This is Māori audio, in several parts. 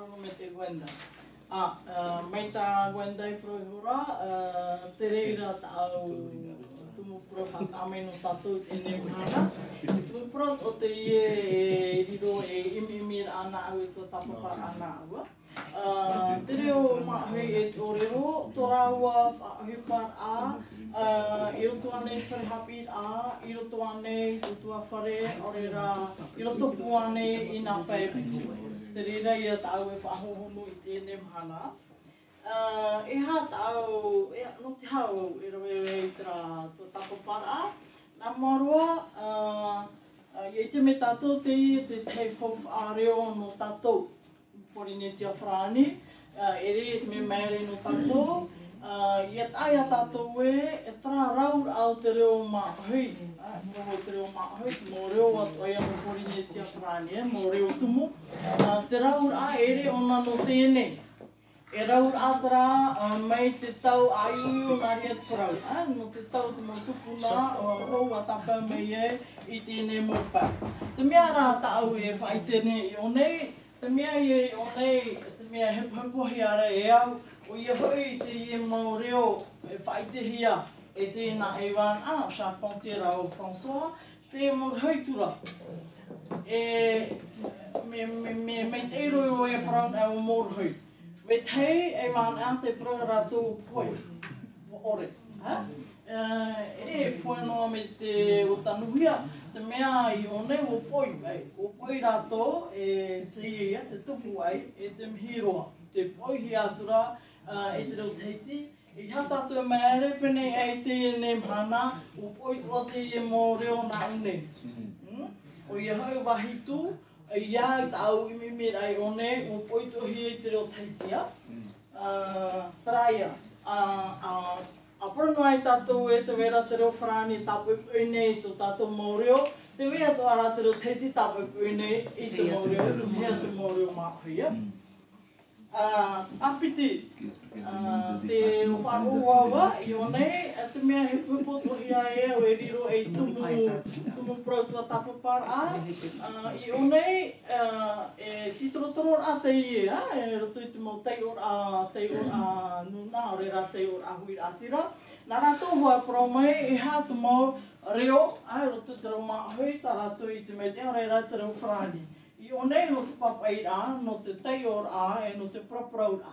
ōrero me te wenda. Mai tā wenda I prohura, te reira tāu tumu pro whakame no tātou e ne mhana. Tumu pro o te ie e riro e imimir ana au e tō tapapara ana aua. Te reo mahi e ōrero, tō rāua whahupar I roto ane wharehapir I roto ane utua whare, orera, I roto pu ane I nā Paia. Te reira ia tāu e whahohono I tēnei mhana. E hā tāu, no te hau e roe I tera tō tapapara. Nā marua, I te me tātou te I te hei whauwha āreo no tātou Polynésia whrani. E re te me maere no tātou. Ia tāia tātou e tra raur au te reo māhui. Moho te reo māhui, mō reo atu ai amo Polynésia whrani, mō reo tumu. Te raur a ere ona no tēnei. E raur ātara mai te tau aiui o nari atu rau. No te tau te mō tupuna o rou a tapa mai e I tēnei mōpā. Te mea rā tāu e whai tēnei I o nei. Te mea I o nei, te mea he paupohi ara e au. O ia hoi te ie mau reo e whaitehia e tēnā Ewan Charpentier o François, te mor hautura. Me te ero o e parang au mor hui. Me tei Ewan te prarato poi, ore. E poi noa me te o tanuhia, te mea I o nei o poi ai. O poi rato e te ia, te tupu ai, e te mhiroa. Te poi hi atura, e te reo teiti. I hatatua maere pene e te ne mhana, o poi o te e mō reo nā une. O ia hau wahitu, ia tāu imimir ai o nei, o poi tohi e te reo teitia. Traia. A prono ai tātou e te wera te reo whrani tāpui pui nei tō tātou mō reo. Te wea tō ara te reo teiti tāpui pui nei I te mō reo, hea te mō reo māhuia. Apiti, te wharoawa I o nei, te mea he pupotohi a e o e riro e tumu prautua tapapara. I o nei, e titorotoro a te ie, e roto I te mau teior a nuna, o reira teior a hui atira. Nā rātou hoa promai, e hā te mau reo, roto te reo māhui, tā rātou I te mea, o reira te reo whrani. I o nei no te papai rā, no te teior a, e no te praprau rā.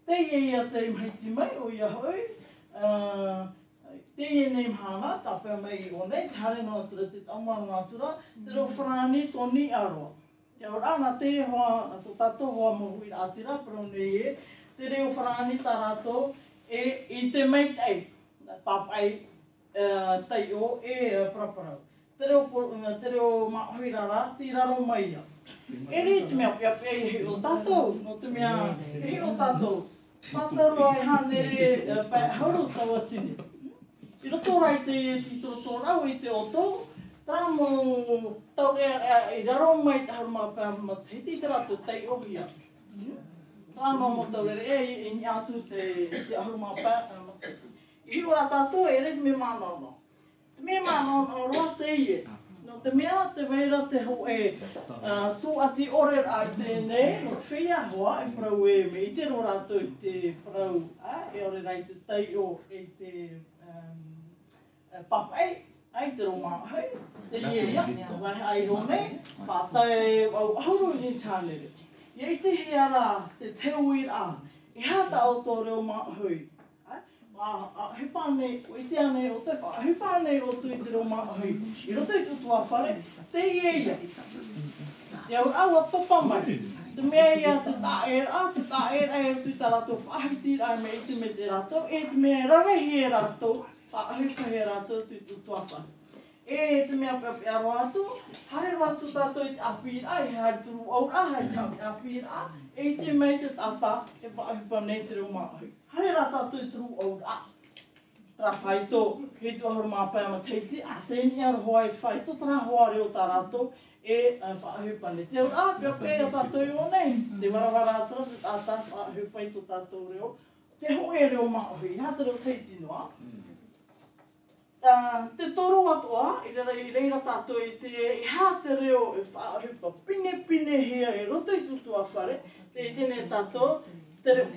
Te ia te imheiti mai o ia hoi, te ia nei mhana, tāpea mai I o nei, te hare no atura, te taumaro atura, te reo whrani tōni aroa. Te ora nā te hoa, nā tō tātou hoa mohui rātira, pero nei e, te reo whrani tā rātou, I te meitei, papai teio e praprau. Te reo mahui rara, ti raro mai ia. E re te mea pia pia I he o tātou, no te mea he o tātou. Tātaro ai hānere hauru taua tini. I roto rai te titoro rau I te oto, tā mō tau I raro mai te haru mapea matahiti te rato tei ohia. Tā mō tau e I atu te haru mapea matahiti. I ora tātou e re te me mānono. Te me mānono roa te ie. No te mea te weira te ho e tū ati ore ai tēnei, no te whia hoa e prau e me I te ro rātou I te prau e ore rai te teio e te papai, ai te ro māhai, te ia, wai ai ro nei, whātai au auru I tānere. I te hea rā, te teo I rā, I hata o tō reo māhui. He pāne, o I te ane o te wha, he pāne o tui te reo māhui. I roto I tutua whare, te ia. Te au aua topa mai. Te mea ia te taera, e tui tā rātou whahiti rai me I te me te rātou, e te mea rangahi e rātou, whahika he rātou tui tutua whare. E te mea pia rātou, hare rātou tātou I te apira, e hari turu aura, hai te apira, e te mei te tata, e whahipa nei te reo māhui. Hare rā tātou I turu aura. Tra whaito, he tu ahuru māpai ama teiti, tēni aru hoa I te whaito, tra hoa reo tā rātou, e whahipa nei. Te aura, pia pia tātou I o nei, te warawara atura, te tātā whahipa I tō tātou reo. Te hoe reo māhui, hata reo teiti noa. te toru atoa, I reira tātou I te hā te reo e whaahupa pine hea e roto I tutu a whare, te tēnei tātou, te reo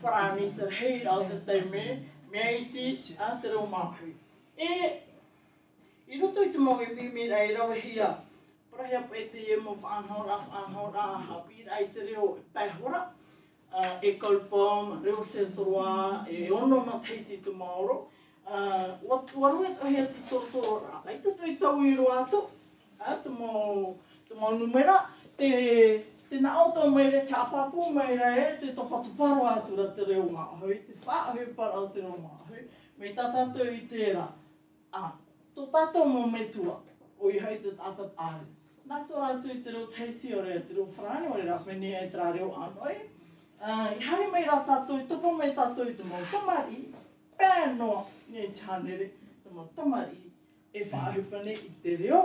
wharani, te hei rau te teime, mea iti, te reo māhui. I roto I te mau I mimi rei rau hea, parahia pa e te e mo whaanhora, hapi ai te reo pēhora, école pom, reo se toroa, e ono na teiti te maoro, waruet o hea te toro rā. Ai tutu I tau I roa ato, te mau numera, te na auto mai re, te apapu mai re, te topatuparo atura te reo māhui, te whaahui para o te reo māhui, me tātātou I tērā. Tō tātou mō metua, o I hei te tātou pāri. Nā tō rātou I te reo teiti o re, te reo whrani o re rapeni e tra reo anoi. I hari mai rā tātou, I topo mai tātou I te mō tamari, pēnoa nei tānere, te mō tamari, e whaahupane I te reo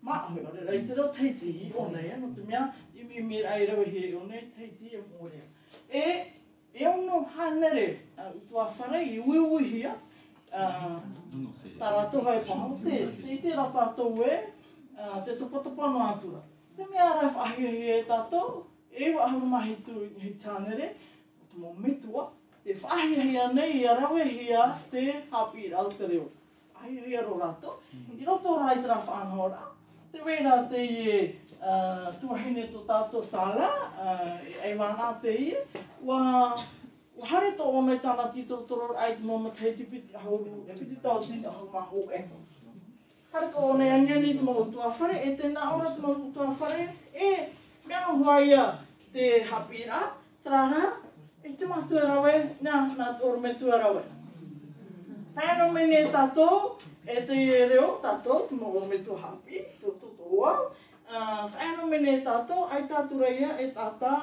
māhui o re, I te reo teiti I o nei, no te mea, I mi rai rau he o nei, teiti e mō rea. E ono hanere, utua whare I uiuhia, tā rātou hai paha, te rā tātou e, te topa no atura. Te mea rai whaahia e tātou, e wahuru mahi tu I tānere, te mō metua, te whaahia nei I arawe hia te hapi rau te reo. Whaahia ro rātou. I roto rai te rā whaanhora, te weira te I tuahine tō tātou sala, e wāna te I, hare tō onei tāna titoro ai te mōma teiti piti hauru, piti tau tita hauru maho e. Hare tō onei aniani te mō utua whare, e tēnā ora te mō utua whare, e mea huaia te hapira, trara, e te mātua rawe, nā tōru me tua rawe. Whaino mene tātou, e te reo tātou, te mō me tua hapi, tō totoa. Whaino mene tātou, ai tātura ia e tātā,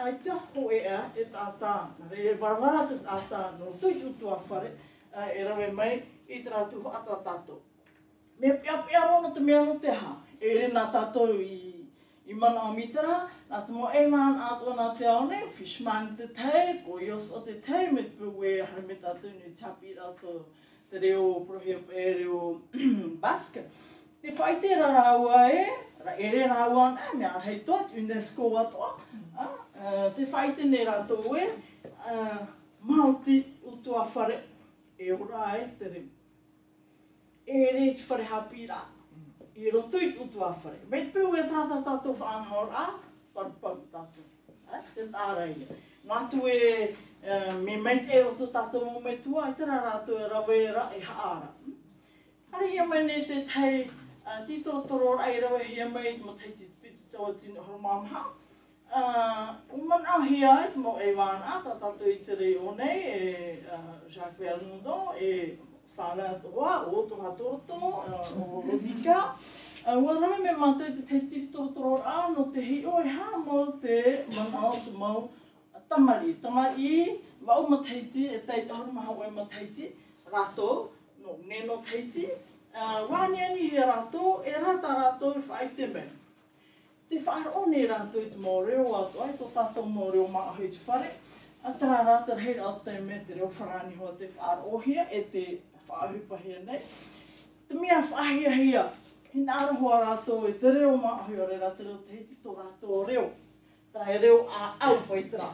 ai te ho e tātā. E warawara te tātā, no tui utua whare, e rawe mai, I te rātu ho ata tātou. Me pia rono te mea no te ha, e re nā tātou I mana o mitara, nā te mo e mana atua nā te aone, fishman te tei, koios o te tei, me te pue hare me tātou ni chapi rātou te reo prohia e reo basket. Te whaite raraua e re rāua nā, mea hei toa, UNESCO atoa, te whaite ne rātou e, Māori utua whare, e ora e te reo. E re te whare hapi rā. I roto I utua whare. Me te pēu e tātā tātou whaanhora, parupau tātou. Te tāra ia. Nā tu e me meite e roto tātou mō me tua, I tērā rātou e rawe ra e haara. Hare hia mai ne te tei titoro toro ai rawe hia mai, mo tei te piti taua tino horo māmaha. Mana hia e mo e wāna, tā tātou I te rei o nei, e Paia Vernaudon, e Sala toa, o toha toto, o rodika. Ua rawe me mātou te teitiri toro no te hi oi ha mo te mana o te mau tamari. Tamari, wau ma teiti, e teiti haru maha oi ma teiti, rato, no neno teiti. Wāniani he rato, e rata rato I whaite me. Te whaarone rato I te mō reo ato, ai tō tātou mō reo maa hui te whare. Atara rata hei rao te me te reo wharani hoa te whaarohia, e te whaahupa hea nei. Te mea whaahia hea, he nāra hoa rātou e te reo māhui o re rā, te reo te hiti tō rātou reo. Tā he reo a au pai tera.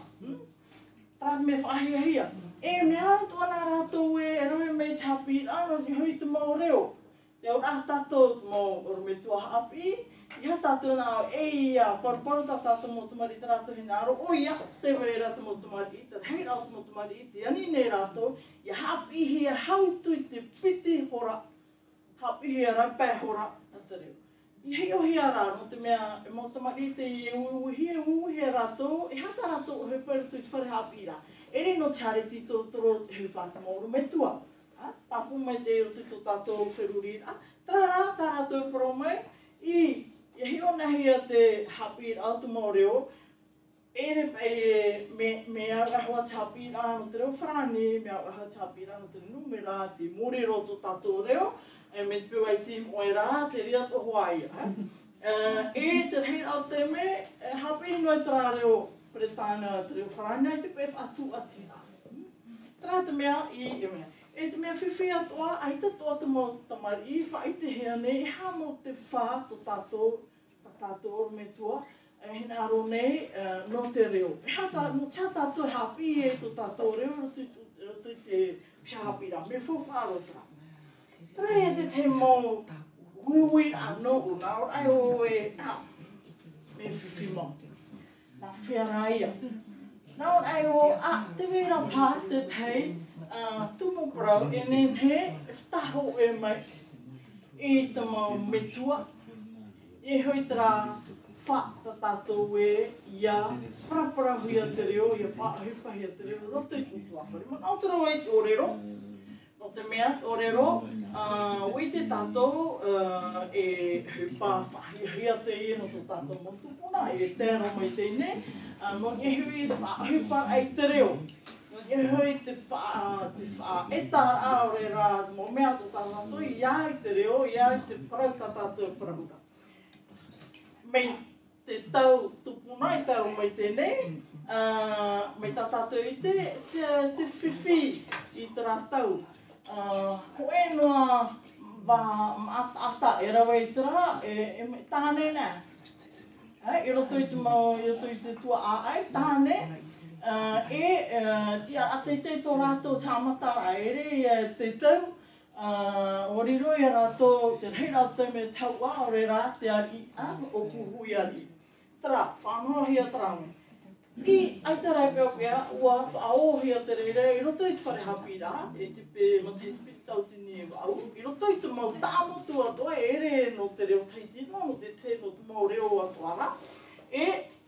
Tā me whaahia hea. E mea tō nā rātou e rawe me te hapi, ano ni hui te mau reo. Te au rā tātou te mau oro me tua hapi, Ia tātou nā e ia, parparu tā tātou mō tamari te rātou he nāro, o ia, te wei rātou mō tamari, te hei rātou mō tamari, te ani nei rātou, ia hapi hea hautu I te piti hora, hapi hea raupai hora, ata reo. I hei o hea rā, no te mea, e mō tamari te I uhi rātou, e hata rātou o heuparu tu I te whare hapi rā. E re no te hareti toro te heupāta mōru me tua. Papu mai te roto tō tātou wheruri rā. Tā rātou paro mai, Ia hi ona hea te hapi rau te mō reo, e re pai me aurahua te hapi rā no te reo whrani, me aurahua te hapi rā no te numera, te mōrero tō tātou reo, e me te piwai te moe rā, te ria tō Hawaii. E te rei rau te me, hapi noi te rā reo Bretana, te reo whrani, te pēwh atu ati rā. Tērā te mea, I mea. E te mea whiwhi atoa, ai tatoa te mau tamari, whai te hea nei, ha mo te whā to tātou oro me tua, hina aro nei, no te reo. No tia tātou hapi e to tātou reo, roto te piahapira, me whawharo tra. Trai e te mau hui anō o nā ora, ai o e, me whiwhi mau. Nā whiaraia. Nā ora ai o, te wera pā te tei, tumu prau, e nenhe, e whtaho e mai, e te mau metua, e hoi tera wha ta tātou e, ia parapara hui a te reo, ia whaahipahi a te reo, roto i kutu awhari. Man autaro e te ōrero, no te mea, ōrero, ui te tātou e hupa whahihia te ie no te tātou mo tupuna, e tēra mai teine, no e hui whaahipa ai te reo. E hoi te wha eta aore rā mō mea to tātou, ia i te reo, ia i te parau tātou e parahura. Mei te tau tupuna i tau mai tēnei, mei tātou i te whiwhi i te rātau. Ho e noa ata e rawa i te rā, e tāne nē. I roto i te mau, i roto i te tua āai, tāne. Ate te tō rātou tāmatara ere, te tau, ōrero i rātou, te rei rātou me tau wā, ore rā te ari, o puhui ari. Tara, whanoa hia tarame. I ai te rai pēo pēa, ua whaohia te reire, i roto i te wharehapi rā, e te pē, ma te piti tau te nie wau, i roto i te mau tāmotu atoa, ere no te reo taitino, no te no te mau reo atoa rā,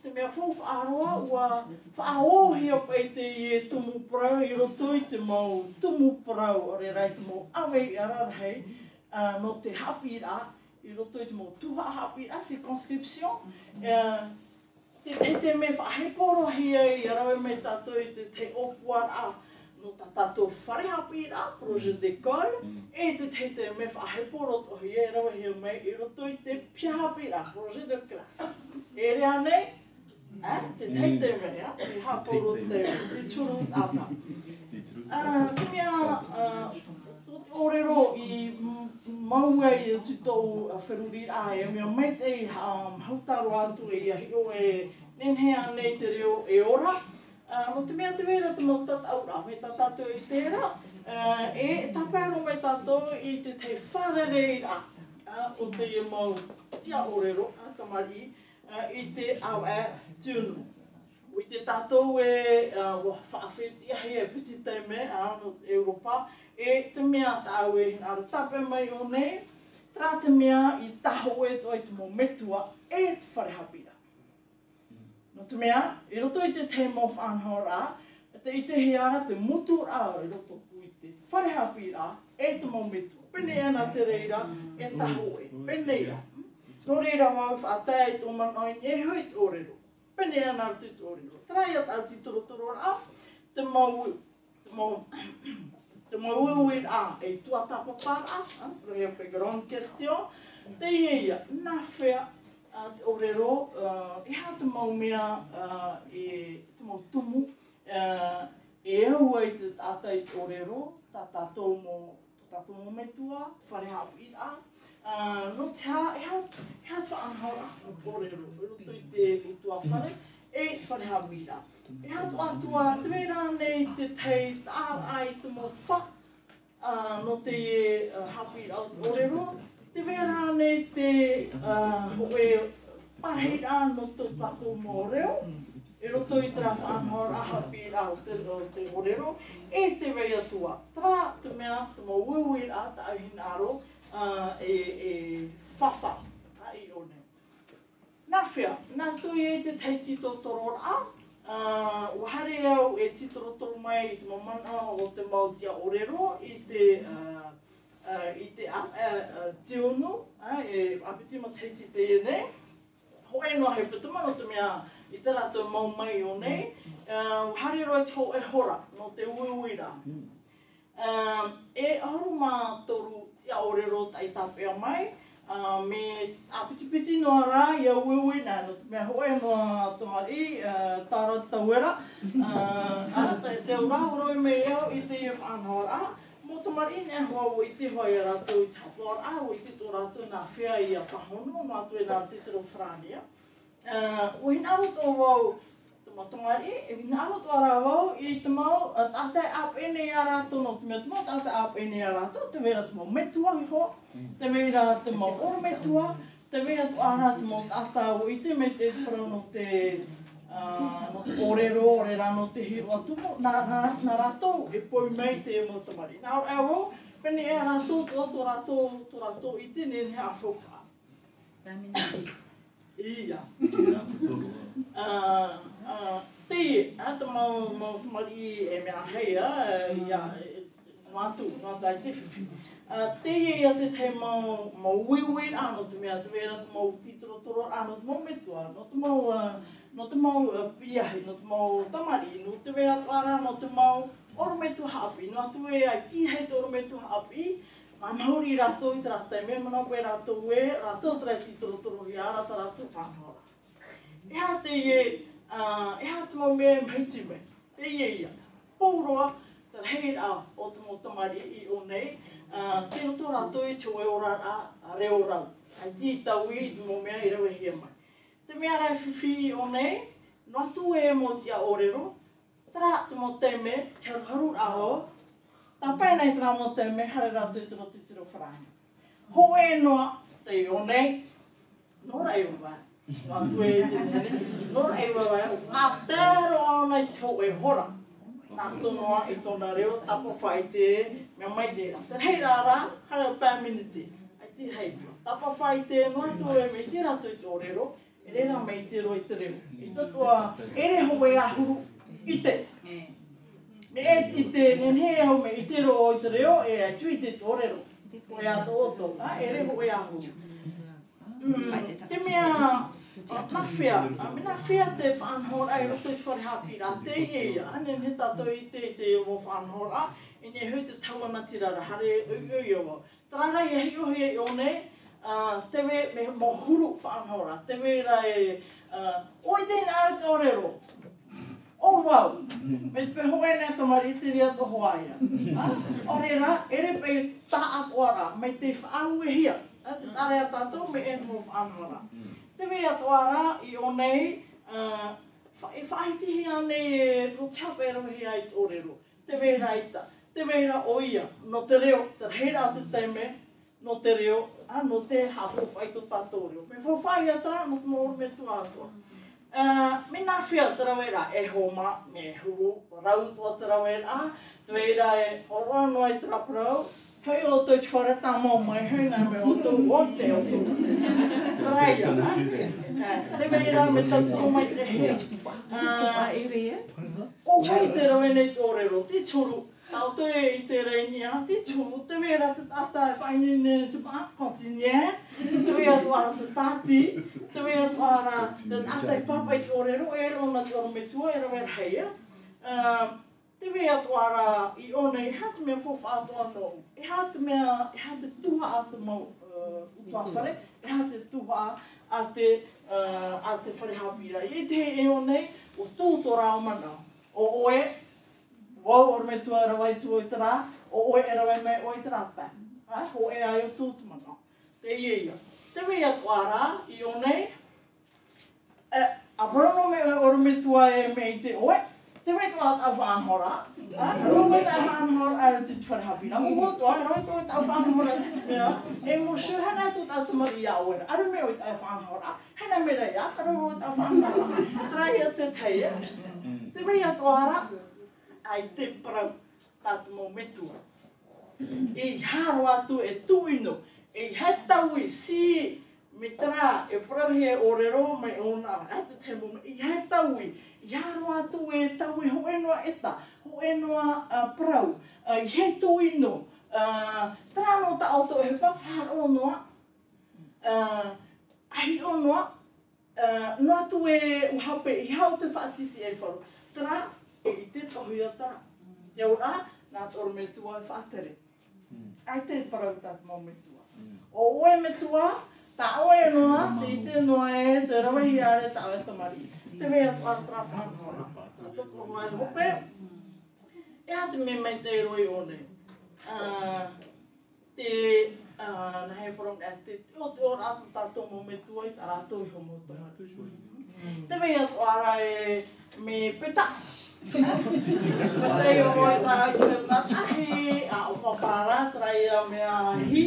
te mea whawhaaroa, ua whaohia pai te i tumu prau, i roto i te mau tumu prau, ore rai te mau awei ararahei, no te hapi rā, i roto i te mau tuha hapi rā, si conscription, te me whaheporo hia i arawe me tātou i te opua rā, no tātou wharehapi rā, projet d'école, e te me whaheporo tohi e arawe hia mai, i roto i te piahapi rā, projet de classe. E rea nei, te teite mea, te haporo te turu tata. Te mea, ōrero i maua i tutou wheruri a e mea mei te hautaro atu e ia hio e nenhea nei te reo e ora. No te mea te wera te mau tataura, me tatatou e tērā, e tapero me tatou i te wharerei rā, o te i mau tia ōrero, tamari, i te au e tūnu. I te tātou e whaawhetia hei e piti te me, no Europa, e te mea tāu e hinaru tape mai o nei, tra te mea i taho e toi te mo metua e te wharehapira. No te mea, i roto i te te mo whanho rā, i te heara te mutu rā, i roto i te wharehapira e te mo metua. Pene ana te reira e taho e, pene ia. No reira wau whātai tō manoi e hui te ōrero. Pene ana te ōrero. Trai at au ti toro rā, te mau ui rā e tuatapa pāra, rei a pe grande question, te ia, nā whea te ōrero, e hā te mau mea, te mau tumu, e aua i te tātai te ōrero, tā tātou mo metua, wharehapi rā, no te hā, e hā te whaanhaura no ōrero, e roto i te utua whare, e te wharehapi rā. E hā tu atua, te wera nei te tei, tā ai te mo wha, no te hapi rā o ōrero, te wera nei te hoe parhei rā no te tātou mō reo, e roto i tera whaanhaura hapi rā o te ōrero, e te wei atua. Tra te mea, te mo uiui rā, ta auhinaro, e whawha i o nei. Nā whea, nā tui e te teiti tōtoro rā, wahare au e titorotoro mai i te mamana o te mautia ōrero i te tionu, e apiti ma teiti te e nei. Ho e noa he pituma no te mea i te rato mau mai o nei, wahare roi tō e hora no te uiui rā. E aru mā toru tia ōrero tai tāpea mai, me apiti noa rā ia uiui nā, no te mea hoe noa tomari, tāra tauera, te ura roi me iau i te whanau rā, mo tamari ne hoa o ite hoa ia rato I tapor o ite tō rato nā whea I a pahono, no atu e nā titero whrania. O hina aro tō wau mo tamari, e hina aro tō ara wau I te mau, tātai ap ene ia rato no te mea te mau, tātai ap ene ia rato, te vera te mau metua I hoa, te vera te mau oro metua, te vera tō ara te mau tātai o ite me te parau no te no te ōrero, ōrera no te hiro atumo, nā rato e poi mei te mo tamari. Nā ora eo, pene e rato, tō rato I te ne a whauwha. Ia. Te, te mau tamari e mea heia, ia, ngātu ai te whiwhi. Te ia te te mau wiwi ano te mea, te vera te mau titoro ano te mau metua, no te mau piahi, no te mau tamari, no te wea tuara, no te mau orometu hapi, no atu e ai tihei te orometu hapi, ma mauri rato I te ratai me, mana koe rato e, rato trai titoro I a rata rato whanhora. Eha te ie, eha te mau me mheiti me, te ie ia, pouroa, te rei a o te mau tamari I o nei, te roto rato e te oe ora a reo rau, ai ti tau I te mau mea I rewe hia mai. Te mea rai whiwhi o nei, no atu e mo tia ōrero, tara te mo teme, te haru aho, tā pai nei tara mo teme, hare rato I tiro wharanga. Ho e noa te o nei, nora e wawai, no atu e te nene, nora e wawai, a tēro au nei te ho e hora, nā tonoa I tōna reo, tapa whai te, mea mai te, te rei rara, hare o pā miniti, ai te rei tua. Tapa whai te, no atu e me te rato I te ōrero, e rera mei te roi te reo. I tatua, ere hoe ahuru I te. Me e I te nenhe au me I te ro I te reo, e ai tui te ōrero. Hoe ato oto, ere hoe ahuru. Te mea, nā whea, me nā whea te whanhora, e roto I te wharehapi rā, te ia, ane he tato I te mo whanhora, e ne hui te tauana tirara, hare ui awa. Tarara I hei ohi e o nei, tewe me mo huru whanhora, tewe rai, oi tēnā te ōrero. Oh wow, me te hoe nea tamari te ria to Hawaia. Orera, ere pe tā atoara, me te whaau e hia. Te tare a tātou me e mo whanhora. Tewe atoara I o nei, e whaitihi ane e roteapa e rohi ai te ōrero. Tewe raita, tewe ra oia, no te reo, te reira a te teime, no te reo, no te hawhawhai tō tātou reo. Me whawhai atra, no te mōru me tu atua. Me nā whia te rawera e homa, me huru, rau tua te rawera, te weira e horoa noa I te raparau, hei o tō te whare tā mō mai, hei nā me o tō o te o tō. Te weira me tau mai te hea. O hei te rawene I te ōrero, te turu, tau te I te reinia, te tū, te wera te tata e whainene te kontinea, te wera tuara te tati, te wera tuara te tata I papa I te ōrero, e rona te orometua, e rawera heia. Te wera tuara I one, e ha te mea whawha atua no, e ha te tuha a te mau utua whare, e ha te tuha a te wharehapira. I te he e one, o tūtora o mana, o oe, wau ora me tua rawai tu o I tara, o oe e rawai me o I tara pā. Ho e ai o tūtumana. Te ia. Te wea tuara I o nei, a parono me ora me tua e me I te oe, te wea tuara tau whanhora. Roi tau whanhora ara te wharehapina. O tua, roi tau whanhora. E mo suhana tu tau mari a oera. Aru me o tau whanhora. Hana me rei a, roi tau whanhora. Trai a te teia. Te wea tuara, ai te parau tātu mō metua. E haro atu e tuino, e hetaui si me tara e parau he ōrero mai ona, ai te te mō, e hetaui, e haro atu e taui ho enoa eta, ho enoa parau, i he tuino, tara no ta auto e whawharo noa, ai onoa, no atu e uhape, I hau te whaatiti e wharu, tara, I te tohu a tara. Ia ora, nā tōru me tua e whātere. Ai te parau tātu mō me tua. O oe me tua, tā oe noa, te ite noa e, te rawahi are tā oe tamari. Te mea tu atra whanhora. Tā toko hoa e hope. E hati me mei te roi o nei. te nahe porong te o te ora atu tātou mo me tua i tā rātou i homo tomari. Te mei atu ara e me petas. Te o moi tā isi te tasahi, a o papara, trai a mea hi.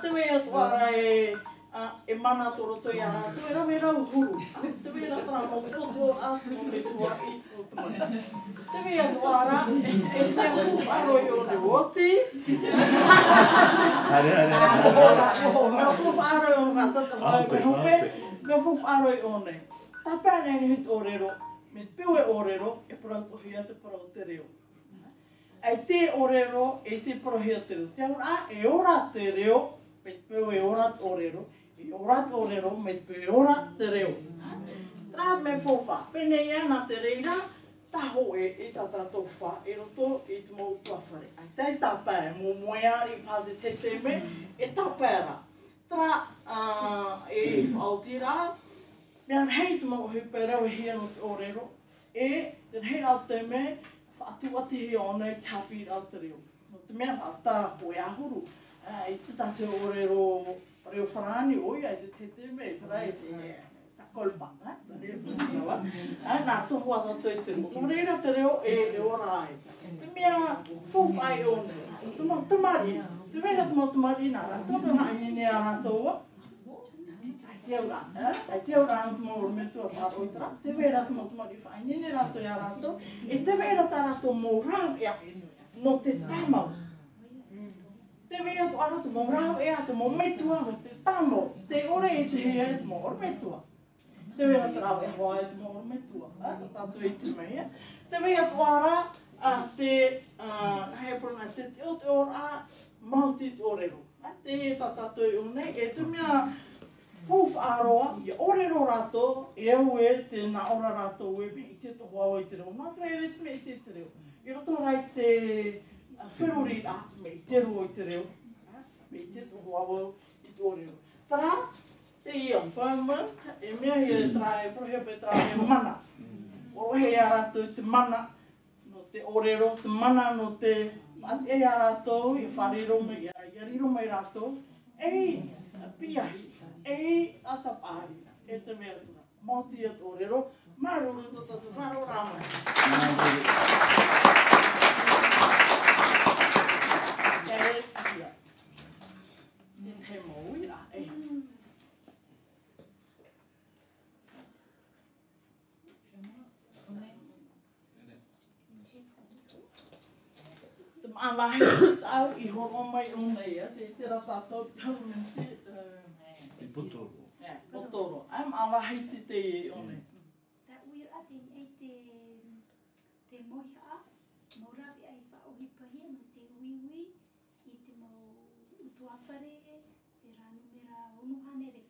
Te mei atu ara e mana toroto i a rātou, e rame rau huru. Te mei atu ara mo te o te ora atu mo me tua i o tomari. Te mei atu ara e te whuparo i o te woti. Mea whuparo i o ngā tata mai me hope, mea whuparo i o nei. Tāpea nei ni hit ōrero, me pio e ōrero, e parautohia te parau te reo. Ai te ōrero, e te parohia te reo. Te aura, e ora te reo, me pio e ora te ōrero, e ora te ōrero, me pio e ora te reo. Trāt me whowha, pene ia nā te reira, taho e tā tātou wha, e roto e te mau tuawhare. Ai tei tāpea, mō moea i pāte te te me, e tāpea ra. Tra e whaotira, mea hei te mau hui rau e hia no te ōrero, e te hei rau te me, whaatu ati he ona i te hapi rau te reo. No te mea whaata koe ahuru, i te tate ōrero reo whanani oi, ai te te me, e tara e te kolpa, nā tohu ata tui te mo. Nō reira te reo e ora ai. Te mea whowhai ona, tamari, te reira te mau tamari nā rātou, nā inene a rātou. Te aura, ai te aura ang mo me tua wharoitara, te wera te motumari whainene rato i a rato, e te wera ta rato mō rau ea no te tamau. Te wera tu ara te mō rau ea te mō metua no te tamau, te ore e te hea e te mō ore metua. Te wera te rau e hoa e te mō ore metua, ta tātou e te mea. Te wera tu ara te heipurana te o te ora mauti te ōrero. Te e ta tātou e unei, e te mea whawharoa, i ōrero rato, e au e te nā ora rato e me i te tohu au i te reo. Nā trai re te me i te reo. I roto rai te whiruri a me i te reo i te reo. Me i te tohu au i te ōrero. Tara, te empowerment, e mea hi e trae, prohia pe trae e mana. Orohe a rato i te mana no te ōrero, te mana no te ati e a rato, i whariro me, i ariro me rato. Ei, piahi. Ei atapai, e te mea tura. Mauti e ōrero, maruru to tatu wharo rāmai. E pia. E te maui a e. Te maalahi tau i horo mai unei, te tera tātou government Potoro. Potoro. Ai maalahi te e one. Ta uir ati e te mohi'a, mo rawi ai whaohi pahia no te uiui, i te mau utuawhare, te ranumera onuhanere.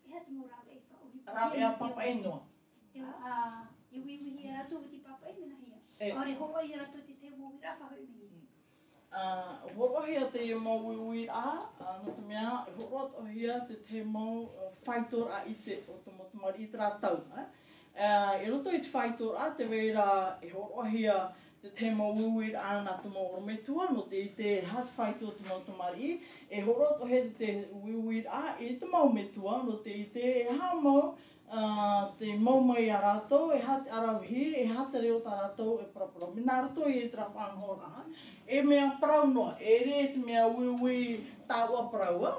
Ea te mau rawi ai whaohi pahia. Rawi a papa enoa. I uiui hi a ratu o te papa enoa hia. Ore horo i a ratu te uira whahoi mihi. Horohia te mau uiui a, no te mea, horohia te mau whaitor a i te o te motumari i te rātau. E roto i te whaitor a, te weira e horohia te mau uiui a nā te mau orometua, no te i te hat whaitor te motumari, e horohia te uiui a i te mau metua, no te i te e hā mau, te maumai a rātou, e hati arawhi, e hati reo tā rātou e parapara. Mina rātou i e tera whanhora. E mea parau noa, e re te mea uiui tāua paraua.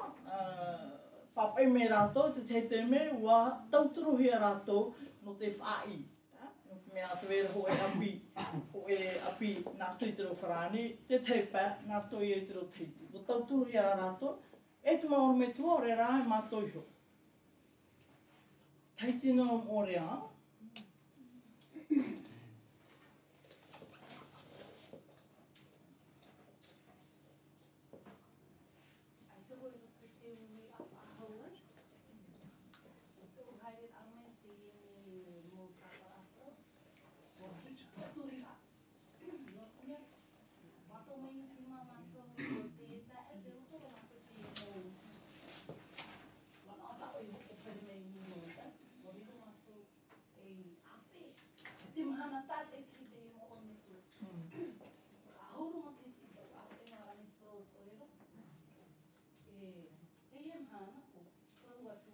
Papai me rātou, te te me, ua tauturuhi a rātou no te whaai. No te mea te wera ho e api nā tui te reo wharani, te teipa, nā tui e te reo teiti. Ua tauturuhi a rātou, e te maoro me tua, ore rā e mātou iho. Taiti no ore a.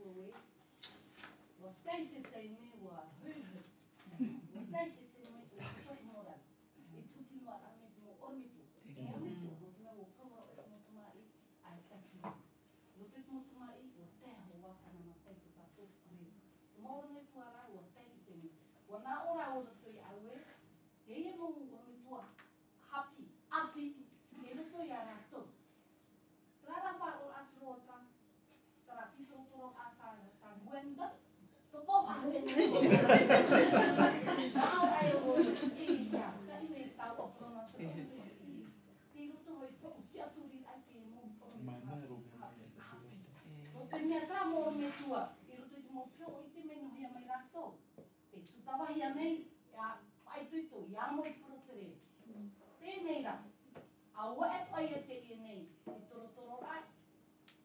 we. Wa tai te me wa hui. Wa tai te me wa tos mora. I tuki no ara me mo ormitu. Ormitu no te me wo pro e mo te mai ai tati. No te mo te mai wa te ho wa kana ma tai te tato ri. Mo me tu ara wa tai te me. Wa na ora o to i awe. Ke ia mo ormitu happy. Happy. Ke no to ia ra to. Trara pa o atro ta. Tara tito toro ata ta buenda. To po a ho e. Now I will eat ya. Ta I me ta o prona. Ti no to hoi to ti aturi ai ke mo. O te mea tra mo me tua. I roto I te mo pio I te meno hia mai rato. E tu tawa hia nei. Ai tuito. Ia mo I protere. Tēnei ra. A ua e pai e te I nei. Ti toro toro rai.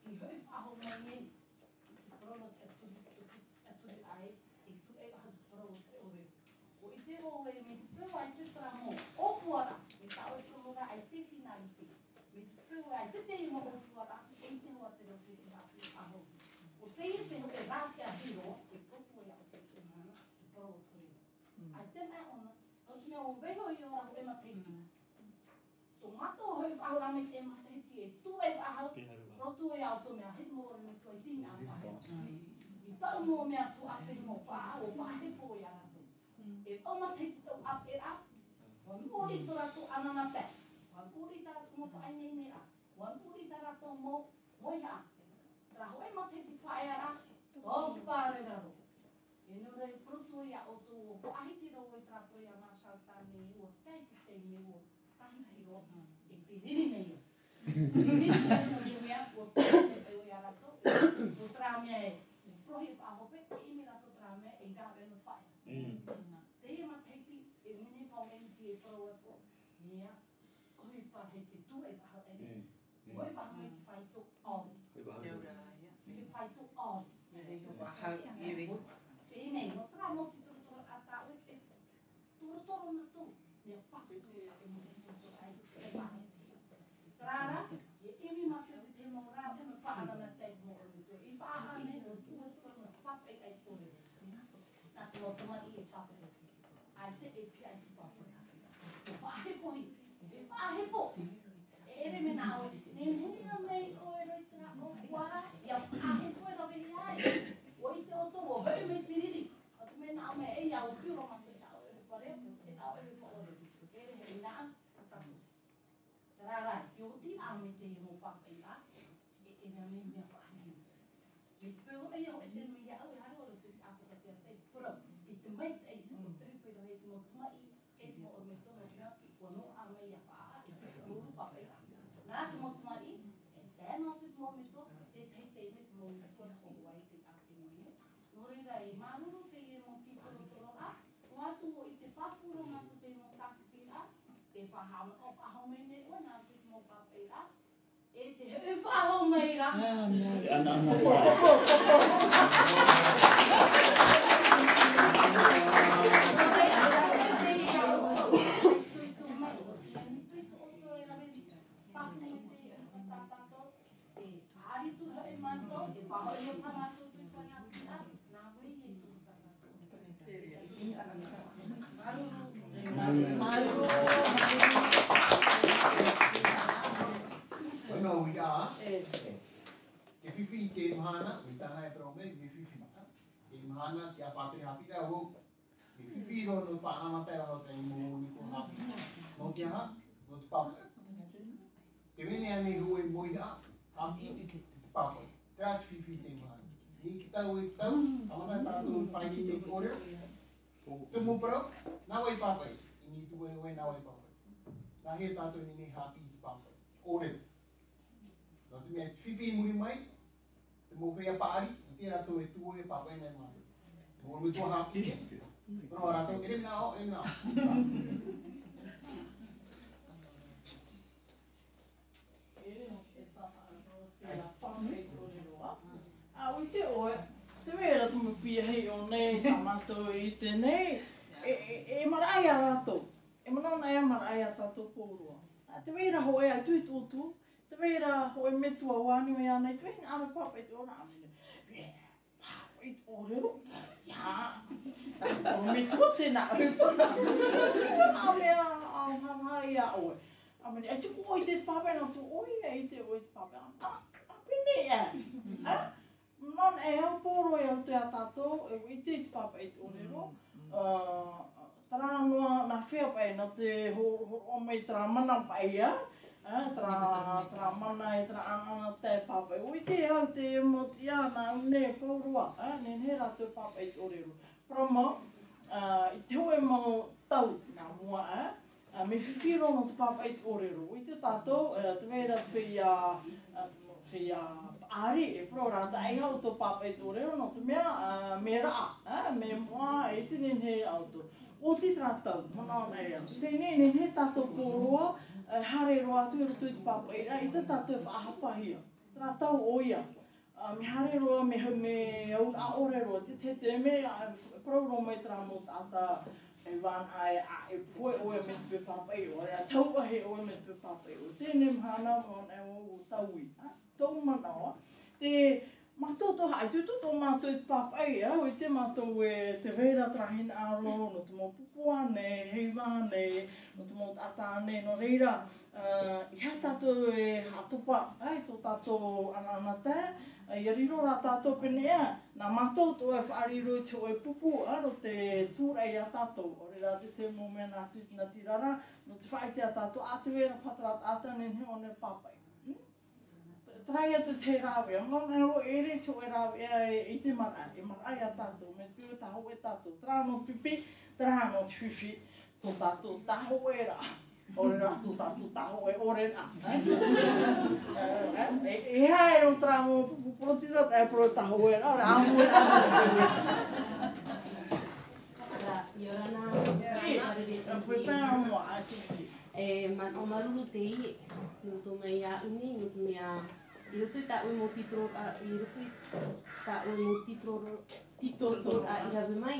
Ti hoi whaho mai nei. Ti prono te aturi ai. E tu e waha tu prono te ore. O I te o e me tu peo ai te tramo. O puara. Me ta o prono ra ai te finalite. Me tu peo ai te te ima o puara. E te hoa te rote I rapi aho. O te I te hoke rapi a hiro. E popo e a o te mana. Ti prono ture. Ai tēnei ona. O te mea o veho I ora ho e mateiti. Tō mato hoi whahorame e matahiti e tu e whahau, rotu e au tō mea hit mo ora me toi tini a whahau. I tau mō mea tu ape mo wha o whahepo i a rato. E o matahiti tau ape e rap, wan uri tō rato anana pe, wan uri tā rato mo whae nei nei a, wan uri tā rato mo moi a. Tara hoi matahiti whae a rap, tō pāre raro. E nore proto i a o tō whaahiti rau e trapo i a ngā saltane I o teiki te me o tahitiro e te riri nei. Te riri nei o te mea o te peo I a rato. O tra mea e prohi whahope, e imi rato tra mea e gawe no whae. Te ia mateiti e mene paumenti e pro e po. Mea, hui parhe te tu e whaho e ne. Hoi whaho e te whaito ori. Te whaito ori. Tēnei, no tra mo te torotoro a tāu e torotoro na tō. Mea paku e mo te torotoro ai e pahe. Trara, e imi mate te mo rā e me whaanana te mo o me tō. I whaahane o tua tō na pape ai tōre. Nā te o tomari e pape. Ai te e pi ai te pape. E whaahepo hi. E whaahepo. E ere me nā oe. Ne hea mei o e roi tera o kuara. Ia whaahepo e rawe hi ai. O I te oto o hoi me te riri. O te mena o me e au whiro ma te tau e pare. E tau e pa ore. Ere hei nā. Tararai. Ki o ti a me te mo papa I a. E ere me mea whaahini. Me te peo e au e te nui au e haro ora te apaka te atei. Pura. I te meit e. O te hupira hei te mo tumai. E te mo ore me tono mea. Ua no a mei a whaa. E te uru papa I a. Nā te mo tumai. E tēnā te mo me to. E te te me te mo me to. O wai te ake mo ia. Nore rai, maruru te e mo ki toro a. O atu o I te papuro ngā tu te mo takipi a. Te whahama o whahome ne o ngā tu te mo pape a. E te heu whahome ra. Bueno, ya. Que fifi que imhana, mitana e trome, que fifi. Que imhana que a patria rapida o que fifi no para matar o tem muito rápido. Não tinha, não te papo. Que vem a nem rua e moia, rápido, papo. Traz fifi tem imhana. E que tá o então, a mana tá do fine de order. Tu mu pro, na vai papo. Ini tu vai na vai papo. Na he tá tu ni happy papo. Order. Não te me fifi muri mai. Tu mu veia pari, te ra tu e tu e papo e mai. Mo mu tu happy. Pro ra tu ele não, ele não. Au te oe, te mea tu me pia hei o nei, tamato I te nei, e marai a rato, e manona e marai a tato pōrua. Te mea ho e a tui tōtu, te mea ho e metua wani me anei, te mea ame papa e te ora ame. i ōrero. Ia, me tua tēnā. A mea, ai a oe. A mea, e te oi te pape na tu oi e te oi te pape. A pene e. Non e au poro e au te a tātou, e oi te pape i te ōrero. Tara noa na whea pai, na te ho mai tara mana paia. Tara mana e tara ana te papai. Ui te au te moti ana une paurua. Nen he rātou papai te ōrero. Prama, i te hoe mau tau nā mua. Me whiwhiro no te papai te ōrero. Ui te tātou, te mera whia ari e pro rāta ei hau tō papai te ōrero no te mea me raa. Me mua e te nen he auto. O te tātou, mana nei au. Tēnei nen he tātou pōroa. Hare roa atu e rutu i te papai ra, i te tātou whaahapahia. Tātou oia. Me hare roa me au a ōrero, te me prauro mai tera mō tāta e wāna e poe oe me te papai o, rea tauahe oe me te papai o. Tēnei mhana mōna e o taui. Tau manawa. Te mātou hai tutu tō mātou i te papai, o te mātou e te vera trahina aro, no te mō pupua nei, heiwa nei, no te mō tata nei, no reira, i hea tātou e hatopa, tō tātou anana te, i riro rā tātou penea, nā mātou tō e whaariro i te oe pupu, no te tūrei a tātou, o reira te mō mea nā tūtina tirara, no te whaite a tātou, a te vera patara tātou, nen he o ne papai. Trai atu te rāwea, ngā ro ere te oe rāwea i te mara, e mara a tātou, me tū taho e tātou. Tara no whiwhi, tara no whiwhi, tō tātou taho e rā. Ore rā tō tātou taho e ore rā. E hae o tara mo protita, e pro taho e rā, rā mo e rā. Iorana, pui pēra mo a tiki. O maruru te i, no tō mei a uni, no tō mei a I rutu ta ui mo titoro a i rawe mai.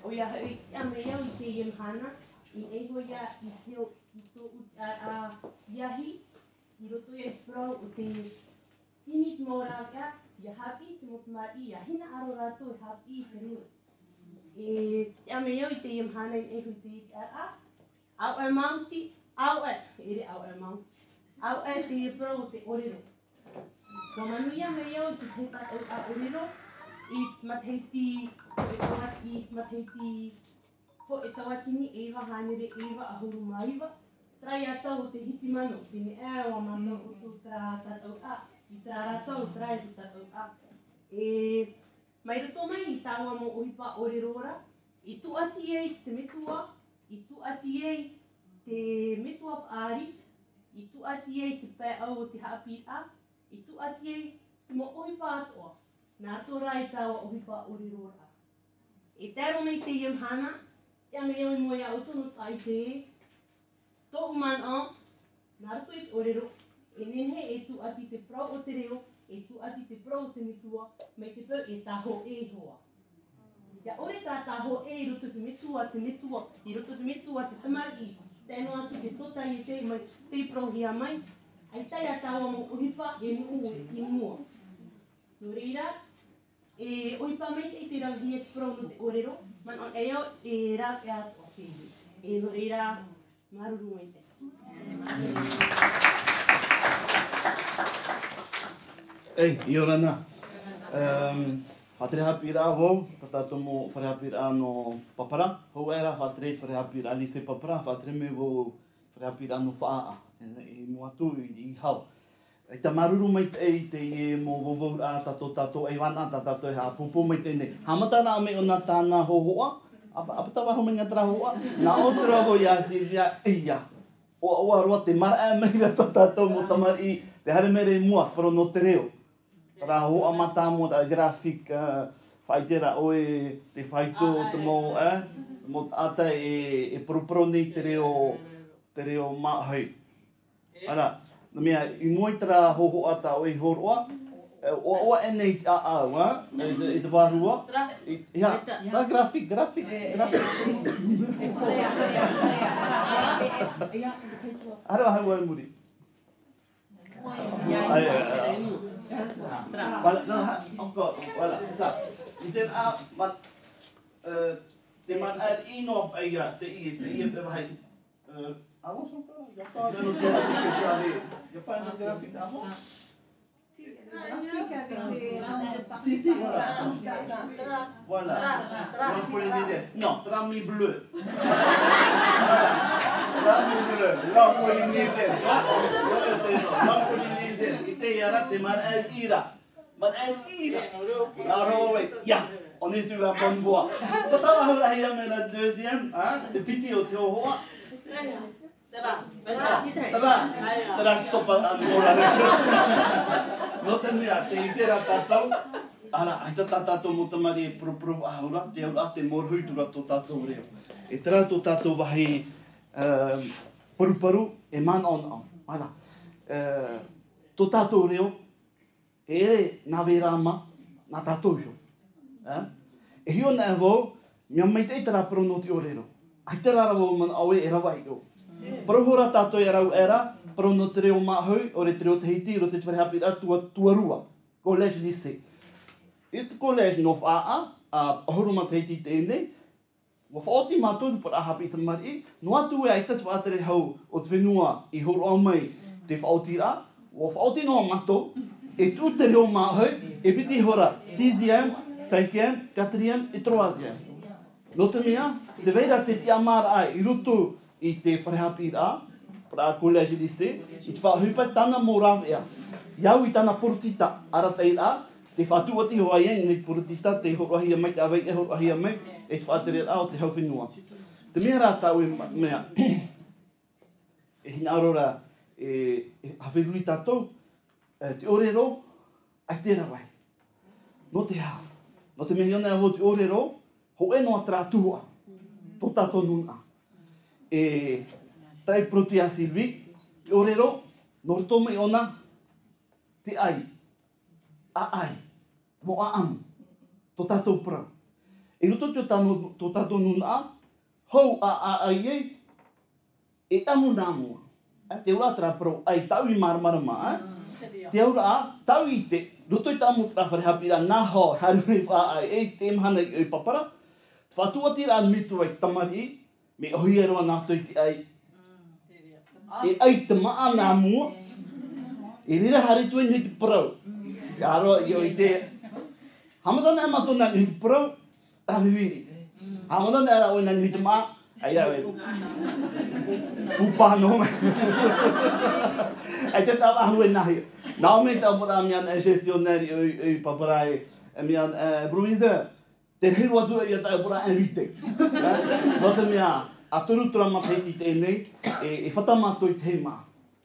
O ia hui a me iau I te iem hana, I eiho ia I teo I tō a iahi, I rutu e prau o te hini te mō rāwea, ia hapi, te motu mā I a hina aro rātou e hapi I te reo. E a me iau I te iem hana I eiho I te iti a au e mauti, au e, ere au e mauti, au e te prau o te ōrero. Ka manuia me iau I te hei tātou a ōrero, I mateiti, ho e tawatini eiwa hānere eiwa a huru maiwa. Trai atau o te hiti mano, tēne e o mana o tō tra tātou a, I tra rātou trai o tātou a. Mai rato mai I tāua mo ohipa ōrero ora, I tu ati ei te metua, I tu ati ei te metua pāri, I tu ati ei te pē au o te hapi a, I tu ati ei te mo ohipa atoa, nā tōra I tāua ohipa ōrero ora. E tēro mei te iem hana, te ame iau I moe a utono tai te e, tō uman au, nā rato I te ōrero, e nenhe e tu ati te prau o te reo, e tu ati te prau o te metua, mei te pau e taho e hoa. Ia ore tā taho e I roto te metua, I roto te metua te tamari, tēno atu te totai e te mai te prohia mai, ai tai a tāua mo ohipa e nuu I mua. Nō reira, e ohipa mai e te rauhi e te prau no te ōrero, man on e au e rau e atua te iwi. E nō reira, maruru mai te. Ei, Iorana. Whatere hapi rā hou, katato mo whare hapi rā no papara. Hou era whatere whare hapi rā lise papara, whatere me wo whare hapi rā no whaa. E mo atu I hau. E ta maruru mai te e te e mo wawau rā tato e wana tato e hapupu mai te ne. Hamata rā me o nā tāna hohoa, apatawa ho mai ngā tara hoa, nā otura ho ia si ria eia. Oa roa te mara e mei rā tato mo tamari te hare mere mua, pero no te reo. Rā hoa mata mo ta grafik, whaitera oe te whaito te mo ata e propro nei te reo mahai. Ara, na mea, I moi tera hoho ata oe horoa, oa e nei te au, e te wārua. Ia, tā grafik. Ara hau ai muri. Voilà, non, encore, voilà, c'est ça. Iten a, te man ar ino paia, te i vai. Avons encore, il n'y a pas de graphique, il n'y a pas de graphique avant. Si, si, voilà. Voilà. Langue polynésienne. Non, trami bleu. Trami bleu. Langue polynésienne. Langue polynésienne. Ite yara te man el ira. Man el ira. Alors, oui. Ya, on est sur la bonne voie. Total, on va y aller la deuxième. Te piti au théo. Tera topa ora. Nota mea te itera tātou. Ara, aita tātou mo tamari pro ahura, te aura te morhuitura tō tātou reo. E tera tō tātou wahi paru e man on. Ara, tō tātou reo, e ere nā wērama, nā tātou jo. E hio nā wau, mea mai te itera pro no te ōrero. Ai te rara wau man aue e rawa i o. Parohora tātou e rau era, pero no te reo mahau, o re te reo tehiti, ro te wharehapira tua rua, collège lycée. I te collège no whaa, a ahoruma tehiti tēnei, wa whaoti mātou para hapi te mari, no atu e aita te whaatere hau o te whenua i horo au mai te whaoti rā, wa whaoti noa mātou, e tu te reo mahau, e piti hora 6e, 5e, 4e, e 3e. No te mea, te veira te tia mara ai, i rutu i te wharehapira, para collège lycée, i te whahupa tana mō rawea. Iau i tana porotita, ara tei rā, te whatuati hoa ieng hei porotita, te horoahia mai, te awei e horoahia mai, e te whaatere rā o te hau whenua. Te mea rā tau e mea, e hina arora e hawherui tātou, te ōrero, ai tērā wai. No te hao. No te mehi ona e te ōrero, ho e noa trā tuhua, tō tātou nuna. E trai protia silvi, te ōrero, no rito mai ona, te ai, a ai, mo a amu, tō tātou prau. E roto tō tātou nuna, hou a ai ei, e amu nā mua. Te ura tra prau, ai tau i maramarama, te ura a, tau i te, roto i tamu tra wharehapira, nā ho, haru mei wha ai, ei te mhana i oi papara, whatuati rā mitu ai tamari, me ohi eroa nā toi te ai. E ai te maa nā mua, e rira haritu e nihi te parau. E aroa i o i te, hamadana e matona nihi te parau, tawiwiri. Hamadana e ra o nihi te maa, ai au e. Pupano me. Ai te tau ahu e nahi. Nā o mei tau pora mian e gestioneri i paparai, e mian bruider. Te hiru atura i a tau pora enrite. No te mea, a turutura matahiti tēnei, e whatamato i te hema.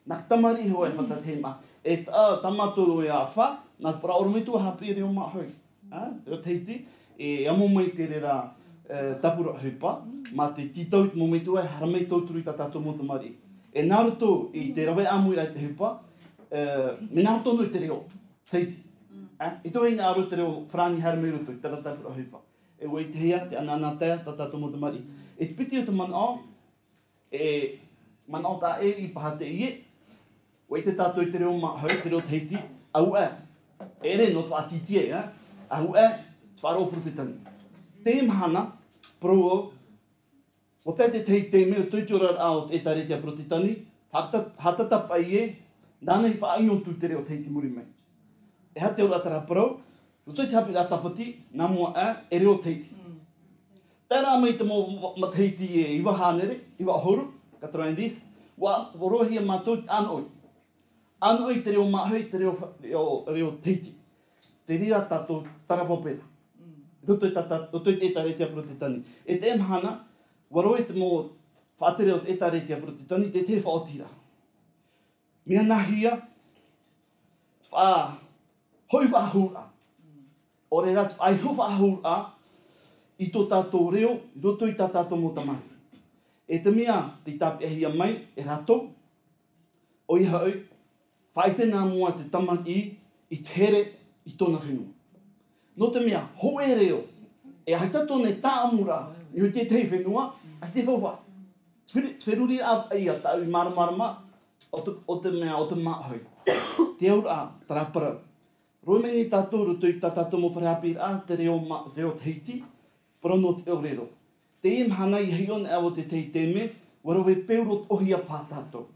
Nā tamari hoa e whata te hema. E tamatoro e a wha, nā pora oromitua hapi reo mahau. Reo teiti, e amo mai te rera tapura hupa, ma te titau te momitua e haramei tauturu i ta tātou mo tamari. E nā roto i te rawe amu i rai te hupa, me nā roto no i te reo, teiti. I tohi ngā aro te reo whrani haramei roto i tara tapura hupa. E wei te hea, te ananatea, ta tātou mo tamari. E te piti o te manao, e manao tā e i paha te ie, wei te tātou i te reo mahau, te reo teiti, au e. E re no te whaatitie, au e, te whaarofuru te tani. Te mahana, pro o te teiti me o tuiturar ao te taretia pro te tani, hatata i e, nāna i whaainotu te reo teiti muri mai. E hate o atara pro, roto i te hapi rā tapati, nā mua e reo teiti. Tērā mai te mō mateiti e iwa hānere, iwa horu, katroendis, wa rohia mātou te anoi. Anoi te reo mahau, te reo teiti. Te rira tātou tarapopera. Roto i te taretia pro te tani. E te emhana, waroi te mō whaatere o te taretia pro te tani, te te whaotira. Mea nahia, hoi whahura. O re rat ai ho whahura, i tō tātou reo, i roto i tā tātou mo tamari. E te mea, te tāpi ahia mai, e rato, o i hau, whaite nā mua te tamari i te here i tōna whenua. No te mea, ho e reo, e haita tōne tā amura, i hoi te tei whenua, ai te whauwha. Tweruri ai a tau i maramarama, o te mea, o te mahau. Te aura, taraparau. Roemeni tātou rutu i tātou mo whareapira te reo teiti, prono te ōrero. Te im hana i heion awo te teite me, warawe peuro ohia pā tātou.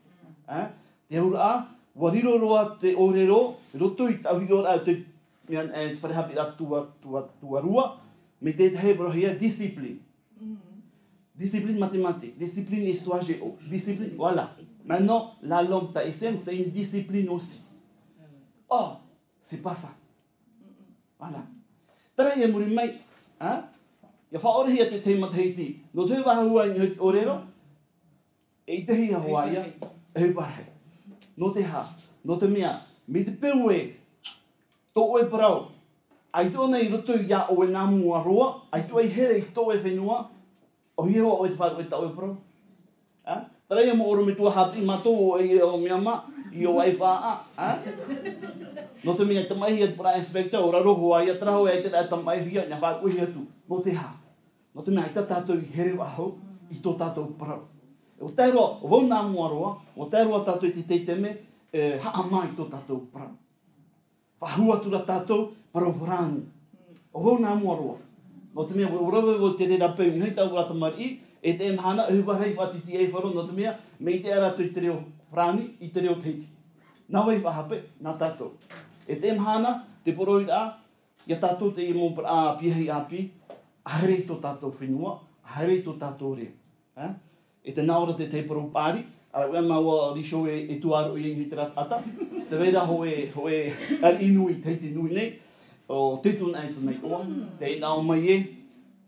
Te aura, wariro roa te ōrero, roto i tauhi ora te whareapira tua rua, me te hei brohia discipline. Discipline mathématique, discipline histoire géo, discipline, voilà. Maintenant, la langue tahitienne, c'est une discipline aussi. Oh, c'est pas ça. Voilà. Tara ia muri mai, ia whaorehia te teima teiti. No te wahahua i ōrero, e te hi Hawaia, e parhei. No te ha, no te mea, me te peu e, tō e parau. Ai tōna i roto i a o e ngā mua roa, ai tō e here i tō e whenua, o hiewa o e te wharu e tau e parau. Tara ia mo oro me tua hapi mato o e o miama, i o ai whaa. No te mea tamaihi at para inspector, ora roho ai atraho e te rai tamaihi at nga whakuhi atu. No te ha. No te mea i tātou i here wahau, i tō tātou parau. O tairoa, o wau nā mua roa, o tairoa tātou i te teiteme, haa mai tō tātou parau. Whahua tura tātou, parau wharani. O wau nā mua roa. No te mea, o rawe o te rera pēu, hei tau rata mari, e te emhana, e huwarei whatiti e wharo, no te mea, me i te arato i te reo wharani, i te reo teiti. Nā wai wahape, nā tātou. E te emhana, te poroi rā, ia tātou te i mō piehei api, aherei tō tātou whenua, aherei tō tātou reo. E te naora te te porou pāri, ara ua maua risho e tuaro i ingi te ratata, te weira hoe ar inui, teiti nui nei, o te tuna e tunei oa, te ina o mai e,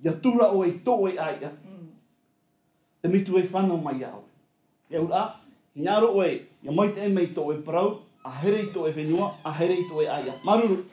ia tura o e tō e aia, te mitu e whanau mai au. Te ura, ki ngaro oe, ia mai te e mei tō e parau, a herei tō e whenua, a herei tō e aia. Maruru!